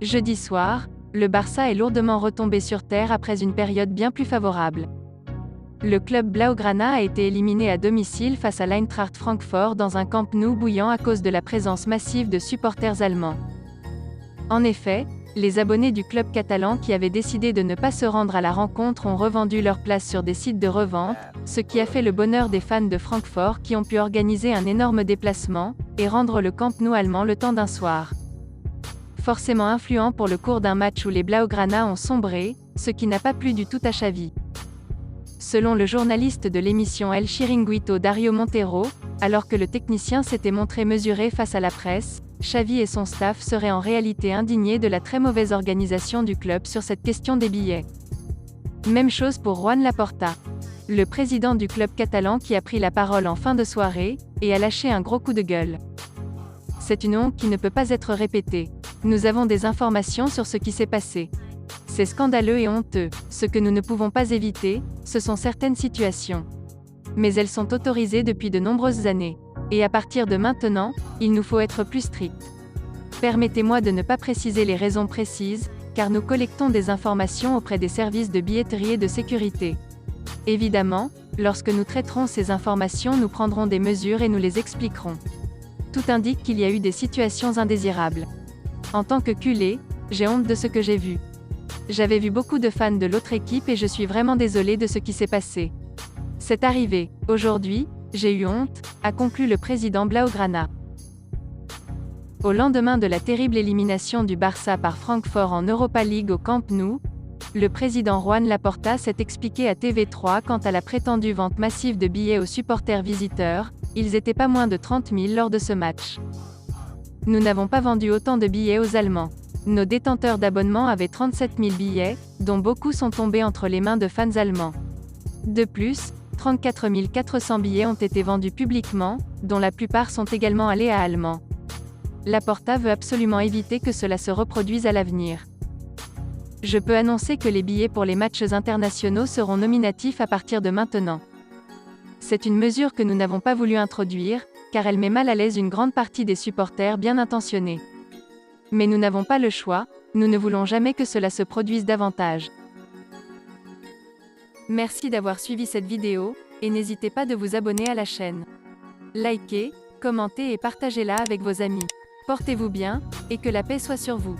Jeudi soir, le Barça est lourdement retombé sur terre après une période bien plus favorable. Le club blaugrana a été éliminé à domicile face à l'Eintracht Francfort dans un Camp Nou bouillant à cause de la présence massive de supporters allemands. En effet, les abonnés du club catalan qui avaient décidé de ne pas se rendre à la rencontre ont revendu leurs places sur des sites de revente, ce qui a fait le bonheur des fans de Francfort qui ont pu organiser un énorme déplacement et rendre le Camp Nou allemand le temps d'un soir. Forcément influent pour le cours d'un match où les blaugrana ont sombré, ce qui n'a pas plu du tout à Xavi. Selon le journaliste de l'émission El Chiringuito Dario Montero, alors que le technicien s'était montré mesuré face à la presse, Xavi et son staff seraient en réalité indignés de la très mauvaise organisation du club sur cette question des billets. Même chose pour Joan Laporta, le président du club catalan qui a pris la parole en fin de soirée, et a lâché un gros coup de gueule. C'est une honte qui ne peut pas être répétée. Nous avons des informations sur ce qui s'est passé. C'est scandaleux et honteux. Ce que nous ne pouvons pas éviter, ce sont certaines situations. Mais elles sont autorisées depuis de nombreuses années. Et à partir de maintenant, il nous faut être plus stricts. Permettez-moi de ne pas préciser les raisons précises, car nous collectons des informations auprès des services de billetterie et de sécurité. Évidemment, lorsque nous traiterons ces informations, nous prendrons des mesures et nous les expliquerons. Tout indique qu'il y a eu des situations indésirables. En tant que culé, j'ai honte de ce que j'ai vu. J'avais vu beaucoup de fans de l'autre équipe et je suis vraiment désolé de ce qui s'est passé. C'est arrivé. Aujourd'hui, j'ai eu honte, a conclu le président blaugrana. Au lendemain de la terrible élimination du Barça par Francfort en Europa League au Camp Nou, le président Joan Laporta s'est expliqué à TV3 quant à la prétendue vente massive de billets aux supporters visiteurs. Ils étaient pas moins de 30 000 lors de ce match. Nous n'avons pas vendu autant de billets aux Allemands. Nos détenteurs d'abonnements avaient 37 000 billets, dont beaucoup sont tombés entre les mains de fans allemands. De plus, 34 400 billets ont été vendus publiquement, dont la plupart sont également allés à Allemands. Laporta veut absolument éviter que cela se reproduise à l'avenir. Je peux annoncer que les billets pour les matchs internationaux seront nominatifs à partir de maintenant. C'est une mesure que nous n'avons pas voulu introduire, car elle met mal à l'aise une grande partie des supporters bien intentionnés. Mais nous n'avons pas le choix, nous ne voulons jamais que cela se produise davantage. Merci d'avoir suivi cette vidéo, et n'hésitez pas de vous abonner à la chaîne. Likez, commentez et partagez-la avec vos amis. Portez-vous bien, et que la paix soit sur vous.